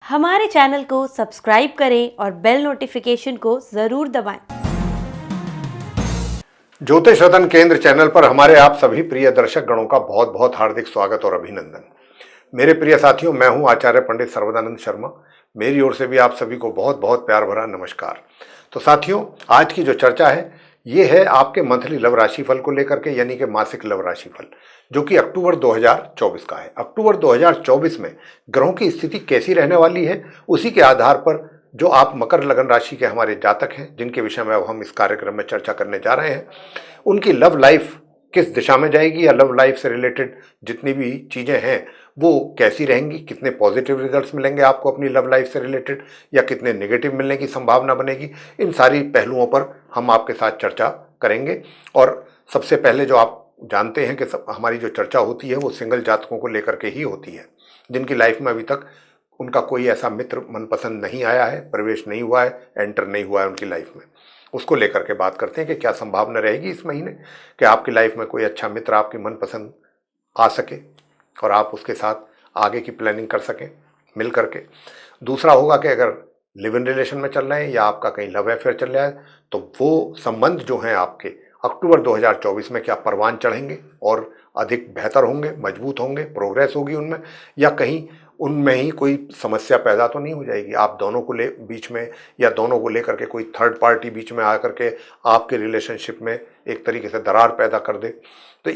हमारे चैनल को सब्सक्राइब करें और बेल नोटिफिकेशन को जरूर दबाएं। ज्योतिष रतन केंद्र चैनल पर हमारे आप सभी प्रिय दर्शक गणों का बहुत बहुत हार्दिक स्वागत और अभिनंदन। मेरे प्रिय साथियों, मैं हूं आचार्य पंडित सर्वदानंद शर्मा। मेरी ओर से भी आप सभी को बहुत बहुत प्यार भरा नमस्कार। तो साथियों, आज की जो चर्चा है ये है आपके मंथली लव राशिफल को लेकर के, यानी कि मासिक लव राशिफल, जो कि अक्टूबर 2024 का है। अक्टूबर 2024 में ग्रहों की स्थिति कैसी रहने वाली है, उसी के आधार पर जो आप मकर लगन राशि के हमारे जातक हैं, जिनके विषय में अब हम इस कार्यक्रम में चर्चा करने जा रहे हैं, उनकी लव लाइफ किस दिशा में जाएगी, या लव लाइफ से रिलेटेड जितनी भी चीजें हैं वो कैसी रहेंगी, कितने पॉजिटिव रिजल्ट्स मिलेंगे आपको अपनी लव लाइफ से रिलेटेड, या कितने नेगेटिव मिलने की संभावना बनेगी, इन सारी पहलुओं पर हम आपके साथ चर्चा करेंगे। और सबसे पहले जो आप जानते हैं कि हमारी जो चर्चा होती है वो सिंगल जातकों को लेकर के ही होती है, जिनकी लाइफ में अभी तक उनका कोई ऐसा मित्र मनपसंद नहीं आया है, प्रवेश नहीं हुआ है, एंटर नहीं हुआ है उनकी लाइफ में। उसको लेकर के बात करते हैं कि क्या संभावना रहेगी इस महीने कि आपकी लाइफ में कोई अच्छा मित्र आपकी मनपसंद आ सके और आप उसके साथ आगे की प्लानिंग कर सकें मिल करके। दूसरा होगा कि अगर लिव इन रिलेशन में चल रहे हैं या आपका कहीं लव अफेयर चल रहा है, तो वो संबंध जो हैं आपके अक्टूबर 2024 में क्या परवान चढ़ेंगे और अधिक बेहतर होंगे, मजबूत होंगे, प्रोग्रेस होगी उनमें, या कहीं उनमें ही कोई समस्या पैदा तो नहीं हो जाएगी आप दोनों को बीच में, या दोनों को लेकर के कोई थर्ड पार्टी बीच में आकर के आपके रिलेशनशिप में एक तरीके से दरार पैदा कर दे। तो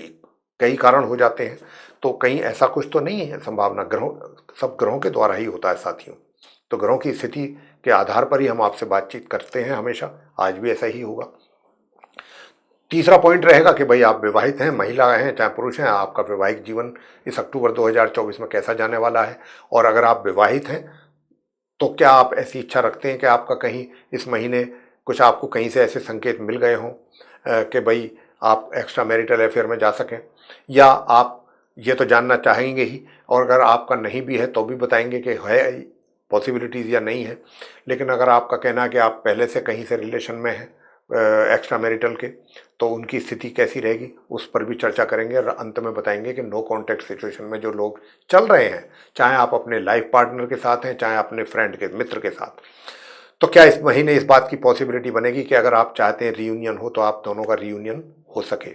कई कारण हो जाते हैं, तो कहीं ऐसा कुछ तो नहीं है संभावना। सब ग्रहों के द्वारा ही होता है साथियों। तो ग्रहों की स्थिति के आधार पर ही हम आपसे बातचीत करते हैं हमेशा, आज भी ऐसा ही होगा। तीसरा पॉइंट रहेगा कि भाई आप विवाहित हैं, महिला हैं चाहे पुरुष हैं, आपका वैवाहिक जीवन इस अक्टूबर 2024 में कैसा जाने वाला है। और अगर आप विवाहित हैं तो क्या आप ऐसी इच्छा रखते हैं कि आपका कहीं इस महीने कुछ आपको कहीं से ऐसे संकेत मिल गए हों कि भाई आप एक्स्ट्रा मैरिटल अफेयर में जा सकें, या आप ये तो जानना चाहेंगे ही, और अगर आपका नहीं भी है तो भी बताएंगे कि है पॉसिबिलिटीज़ या नहीं है। लेकिन अगर आपका कहना है कि आप पहले से कहीं से रिलेशन में हैं एक्स्ट्रा मैरिटल के, तो उनकी स्थिति कैसी रहेगी उस पर भी चर्चा करेंगे। और अंत में बताएंगे कि नो कॉन्टैक्ट सिचुएशन में जो लोग चल रहे हैं, चाहे आप अपने लाइफ पार्टनर के साथ हैं चाहे अपने फ्रेंड के मित्र के साथ, तो क्या इस महीने इस बात की पॉसिबिलिटी बनेगी कि अगर आप चाहते हैं रीयूनियन हो तो आप दोनों का रीयूनियन हो सके।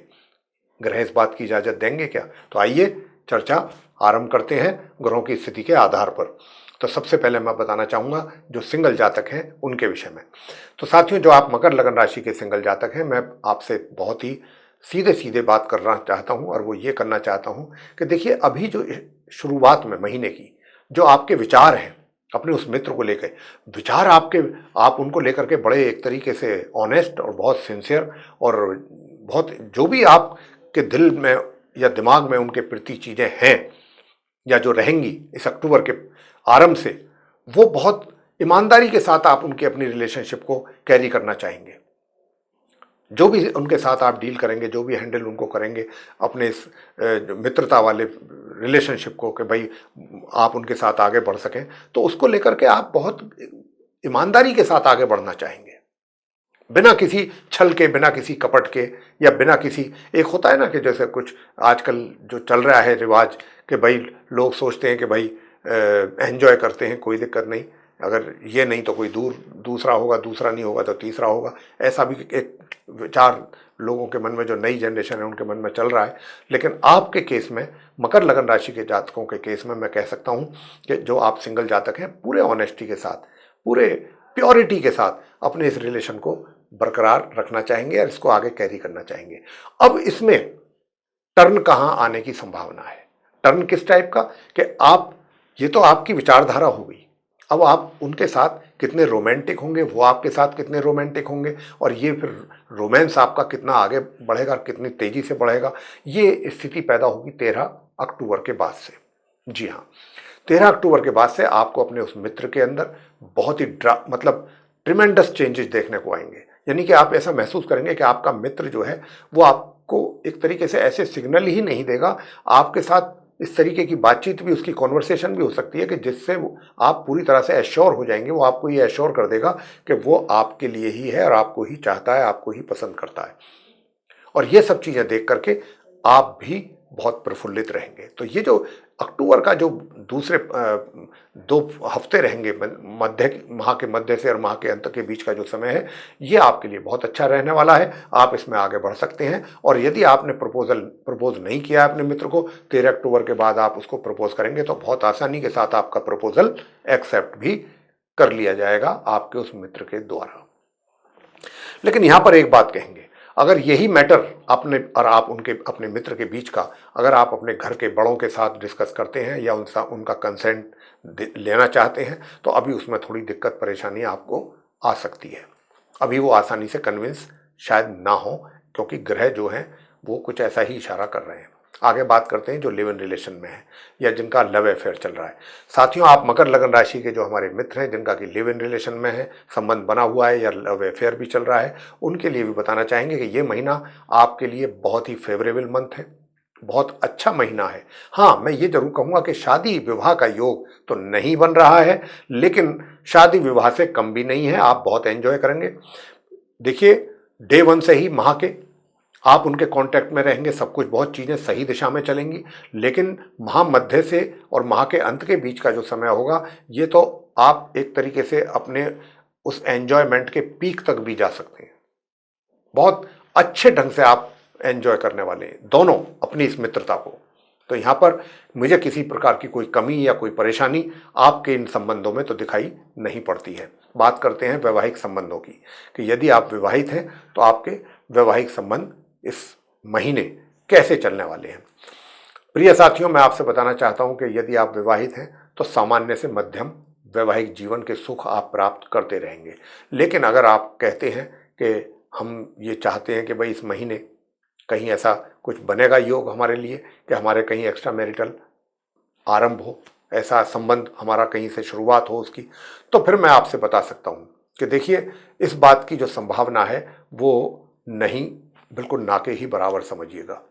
ग्रह इस बात की इजाज़त देंगे क्या? तो आइए चर्चा आरंभ करते हैं ग्रहों की स्थिति के आधार पर। तो सबसे पहले मैं बताना चाहूँगा जो सिंगल जातक हैं उनके विषय में। तो साथियों, जो आप मकर लगन राशि के सिंगल जातक हैं, मैं आपसे बहुत ही सीधे सीधे बात करना चाहता हूँ, और वो ये करना चाहता हूँ कि देखिए, अभी जो शुरुआत में महीने की जो आपके विचार हैं अपने उस मित्र को लेकर, विचार आप उनको लेकर के बड़े एक तरीके से ऑनेस्ट और बहुत सिंसियर, और बहुत जो भी आपके दिल में या दिमाग में उनके प्रति चीज़ें हैं या जो रहेंगी इस अक्टूबर के आरंभ से, वो बहुत ईमानदारी के साथ आप उनकी अपनी रिलेशनशिप को कैरी करना चाहेंगे। जो भी उनके साथ आप डील करेंगे, जो भी हैंडल उनको करेंगे अपने इस मित्रता वाले रिलेशनशिप को, कि भाई आप उनके साथ आगे बढ़ सकें, तो उसको लेकर के आप बहुत ईमानदारी के साथ आगे बढ़ना चाहेंगे, बिना किसी छल के, बिना किसी कपट के, या बिना किसी, एक होता है ना कि जैसे कुछ आजकल जो चल रहा है रिवाज कि भाई लोग सोचते हैं कि भाई एंजॉय करते हैं, कोई दिक्कत नहीं, अगर ये नहीं तो कोई दूसरा होगा, दूसरा नहीं होगा तो तीसरा होगा। ऐसा भी एक विचार लोगों के मन में, जो नई जनरेशन है उनके मन में चल रहा है। लेकिन आपके केस में, मकर लगन राशि के जातकों के केस में, मैं कह सकता हूँ कि जो आप सिंगल जातक हैं, पूरे ऑनेस्टी के साथ, पूरे प्योरिटी के साथ अपने इस रिलेशन को बरकरार रखना चाहेंगे और इसको आगे कैरी करना चाहेंगे। अब इसमें टर्न कहाँ आने की संभावना है? टर्न किस टाइप का कि आप, ये तो आपकी विचारधारा हो गई, अब आप उनके साथ कितने रोमांटिक होंगे, वो आपके साथ कितने रोमांटिक होंगे, और ये फिर रोमांस आपका कितना आगे बढ़ेगा, कितनी तेजी से बढ़ेगा, ये स्थिति पैदा होगी 13 अक्टूबर के बाद से। जी हाँ, 13 अक्टूबर के बाद से आपको अपने उस मित्र के अंदर बहुत ही मतलब ट्रिमेंडस चेंजेस देखने को आएंगे। यानी कि आप ऐसा महसूस करेंगे कि आपका मित्र जो है वो आपको एक तरीके से ऐसे सिग्नल ही नहीं देगा, आपके साथ इस तरीके की बातचीत भी, उसकी कॉन्वर्सेशन भी हो सकती है कि जिससे आप पूरी तरह से एश्योर हो जाएंगे। वो आपको ये एश्योर कर देगा कि वो आपके लिए ही है और आपको ही चाहता है, आपको ही पसंद करता है, और ये सब चीज़ें देख करके आप भी बहुत प्रफुल्लित रहेंगे। तो ये जो अक्टूबर का जो दूसरे 2 हफ्ते रहेंगे, माह के मध्य से और माह के अंत के बीच का जो समय है, ये आपके लिए बहुत अच्छा रहने वाला है। आप इसमें आगे बढ़ सकते हैं। और यदि आपने प्रपोज नहीं किया है अपने मित्र को, 13 अक्टूबर के बाद आप उसको प्रपोज करेंगे तो बहुत आसानी के साथ आपका प्रपोजल एक्सेप्ट भी कर लिया जाएगा आपके उस मित्र के द्वारा। लेकिन यहां पर एक बात कहेंगे, अगर यही मैटर अपने और आप उनके अपने मित्र के बीच का अगर आप अपने घर के बड़ों के साथ डिस्कस करते हैं या उनका कंसेंट लेना चाहते हैं, तो अभी उसमें थोड़ी दिक्कत परेशानी आपको आ सकती है। अभी वो आसानी से कन्विंस शायद ना हो, क्योंकि ग्रह जो हैं वो कुछ ऐसा ही इशारा कर रहे हैं। आगे बात करते हैं जो लिव इन रिलेशन में है या जिनका लव अफेयर चल रहा है। साथियों, आप मकर लगन राशि के जो हमारे मित्र हैं जिनका कि लिव इन रिलेशन में है, संबंध बना हुआ है या लव अफेयर भी चल रहा है, उनके लिए भी बताना चाहेंगे कि ये महीना आपके लिए बहुत ही फेवरेबल मंथ है, बहुत अच्छा महीना है। हाँ, मैं ये जरूर कहूँगा कि शादी विवाह का योग तो नहीं बन रहा है, लेकिन शादी विवाह से कम भी नहीं है। आप बहुत एंजॉय करेंगे। देखिए, डे 1 से ही माह के आप उनके कांटेक्ट में रहेंगे, सब कुछ बहुत चीज़ें सही दिशा में चलेंगी। लेकिन माह मध्य से और माह के अंत के बीच का जो समय होगा, ये तो आप एक तरीके से अपने उस एंजॉयमेंट के पीक तक भी जा सकते हैं। बहुत अच्छे ढंग से आप एंजॉय करने वाले हैं दोनों अपनी इस मित्रता को। तो यहाँ पर मुझे किसी प्रकार की कोई कमी या कोई परेशानी आपके इन संबंधों में तो दिखाई नहीं पड़ती है। बात करते हैं वैवाहिक संबंधों की, कि यदि आप विवाहित हैं तो आपके वैवाहिक संबंध इस महीने कैसे चलने वाले हैं। प्रिय साथियों, मैं आपसे बताना चाहता हूं कि यदि आप विवाहित हैं तो सामान्य से मध्यम वैवाहिक जीवन के सुख आप प्राप्त करते रहेंगे। लेकिन अगर आप कहते हैं कि हम ये चाहते हैं कि भाई इस महीने कहीं ऐसा कुछ बनेगा योग हमारे लिए कि हमारे कहीं एक्स्ट्रा मैरिटल आरंभ हो, ऐसा संबंध हमारा कहीं से शुरुआत हो उसकी, तो फिर मैं आपसे बता सकता हूँ कि देखिए, इस बात की जो संभावना है वो नहीं, बिल्कुल ना के ही बराबर समझिएगा।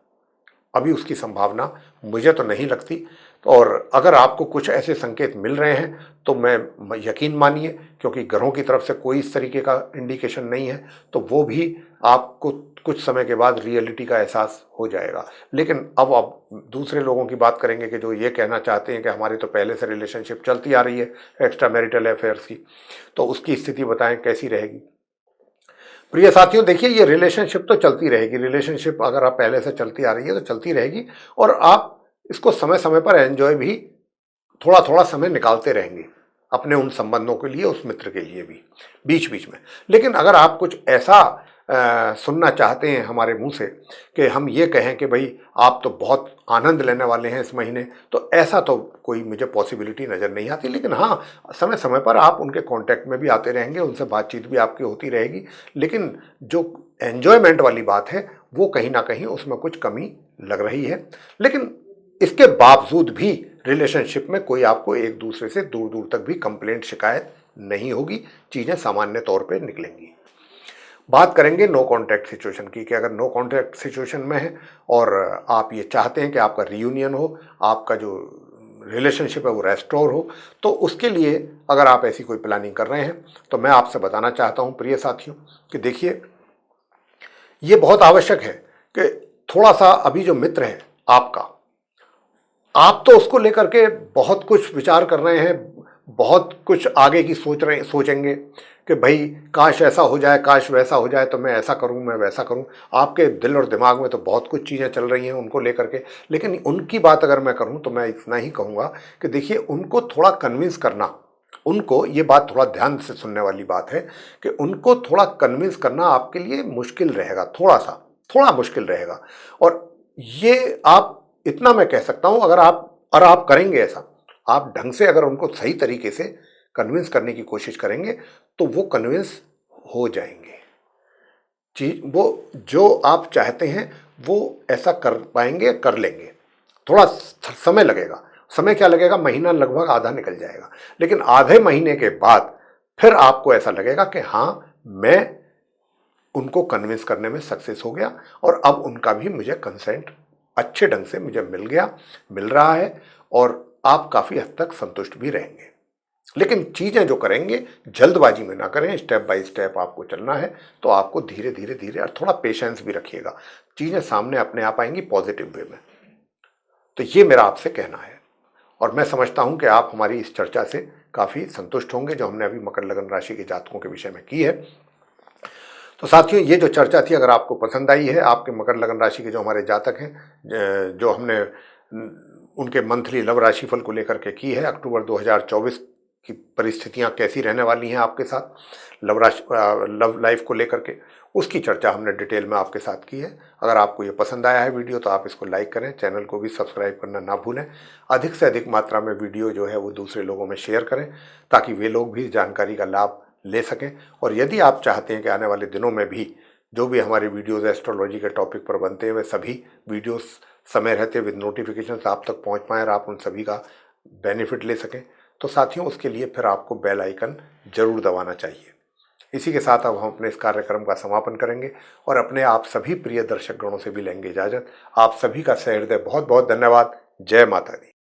अभी उसकी संभावना मुझे तो नहीं लगती। और अगर आपको कुछ ऐसे संकेत मिल रहे हैं तो मैं यकीन मानिए, क्योंकि ग्रहों की तरफ से कोई इस तरीके का इंडिकेशन नहीं है, तो वो भी आपको कुछ समय के बाद रियलिटी का एहसास हो जाएगा। लेकिन अब दूसरे लोगों की बात करेंगे कि जो ये कहना चाहते हैं कि हमारी तो पहले से रिलेशनशिप चलती आ रही है एक्स्ट्रा मैरिटल अफेयर्स की, तो उसकी स्थिति बताएं कैसी रहेगी। प्रिय साथियों, देखिए, ये रिलेशनशिप तो चलती रहेगी। रिलेशनशिप अगर आप पहले से चलती आ रही है तो चलती रहेगी, और आप इसको समय समय पर एंजॉय भी थोड़ा थोड़ा समय निकालते रहेंगे अपने उन संबंधों के लिए, उस मित्र के लिए भी बीच बीच में। लेकिन अगर आप कुछ ऐसा सुनना चाहते हैं हमारे मुंह से कि हम ये कहें कि भाई आप तो बहुत आनंद लेने वाले हैं इस महीने, तो ऐसा तो कोई मुझे पॉसिबिलिटी नज़र नहीं आती। लेकिन हाँ, समय समय पर आप उनके कांटेक्ट में भी आते रहेंगे, उनसे बातचीत भी आपकी होती रहेगी। लेकिन जो एन्जॉयमेंट वाली बात है वो कहीं ना कहीं उसमें कुछ कमी लग रही है। लेकिन इसके बावजूद भी रिलेशनशिप में कोई आपको एक दूसरे से दूर दूर तक भी कंप्लेंट शिकायत नहीं होगी, चीज़ें सामान्य तौर पर निकलेंगी। बात करेंगे नो कॉन्टैक्ट सिचुएशन की, कि अगर नो कॉन्टैक्ट सिचुएशन में है और आप ये चाहते हैं कि आपका रियूनियन हो, आपका जो रिलेशनशिप है वो रेस्टोर हो, तो उसके लिए अगर आप ऐसी कोई प्लानिंग कर रहे हैं तो मैं आपसे बताना चाहता हूं प्रिय साथियों कि देखिए, ये बहुत आवश्यक है कि थोड़ा सा अभी जो मित्र है आपका, आप तो उसको लेकर के बहुत कुछ विचार कर रहे हैं, बहुत कुछ आगे की सोचेंगे कि भाई काश ऐसा हो जाए, काश वैसा हो जाए, तो मैं ऐसा करूं, मैं वैसा करूं। आपके दिल और दिमाग में तो बहुत कुछ चीज़ें चल रही हैं उनको लेकर के। लेकिन उनकी बात अगर मैं करूं तो मैं इतना ही कहूँगा कि देखिए, उनको थोड़ा कन्विंस करना, उनको ये बात थोड़ा ध्यान से सुनने वाली बात है कि उनको थोड़ा कन्विंस करना आपके लिए मुश्किल रहेगा, थोड़ा मुश्किल रहेगा। और ये आप, इतना मैं कह सकता हूं, अगर आप करेंगे ऐसा, आप ढंग से अगर उनको सही तरीके से कन्विंस करने की कोशिश करेंगे तो वो कन्विंस हो जाएंगे। चीज वो जो आप चाहते हैं वो ऐसा कर पाएंगे, कर लेंगे। थोड़ा समय लगेगा। समय क्या लगेगा, महीना लगभग आधा निकल जाएगा। लेकिन आधे महीने के बाद फिर आपको ऐसा लगेगा कि हाँ, मैं उनको कन्विंस करने में सक्सेस हो गया और अब उनका भी मुझे कंसेंट अच्छे ढंग से मुझे मिल रहा है, और आप काफ़ी हद तक संतुष्ट भी रहेंगे। लेकिन चीज़ें जो करेंगे जल्दबाजी में ना करें, स्टेप बाय स्टेप आपको चलना है। तो आपको धीरे धीरे धीरे, और थोड़ा पेशेंस भी रखिएगा, चीज़ें सामने अपने आप आएंगी पॉजिटिव वे में। तो ये मेरा आपसे कहना है। और मैं समझता हूं कि आप हमारी इस चर्चा से काफ़ी संतुष्ट होंगे जो हमने अभी मकर लगन राशि के जातकों के विषय में की है। तो साथियों, ये जो चर्चा थी अगर आपको पसंद आई है, आपके मकर लगन राशि के जो हमारे जातक हैं, जो हमने उनके मंथली लव राशिफल को लेकर के की है, अक्टूबर 2024 की परिस्थितियां कैसी रहने वाली हैं आपके साथ लव लाइफ को लेकर के, उसकी चर्चा हमने डिटेल में आपके साथ की है। अगर आपको ये पसंद आया है वीडियो तो आप इसको लाइक करें, चैनल को भी सब्सक्राइब करना ना भूलें। अधिक से अधिक मात्रा में वीडियो जो है वो दूसरे लोगों में शेयर करें ताकि वे लोग भी जानकारी का लाभ ले सकें। और यदि आप चाहते हैं कि आने वाले दिनों में भी जो भी हमारी वीडियोज़ एस्ट्रोलॉजी के टॉपिक पर बनते हैं वे सभी वीडियोस समय रहते विद नोटिफिकेशन आप तक पहुंच पाएँ और आप उन सभी का बेनिफिट ले सकें, तो साथियों उसके लिए फिर आपको बेल आइकन जरूर दबाना चाहिए। इसी के साथ अब हम अपने इस कार्यक्रम का समापन करेंगे और अपने आप सभी प्रिय दर्शक गणों से भी लेंगे इजाज़त। आप सभी का सहृदय बहुत बहुत धन्यवाद। जय माता दी।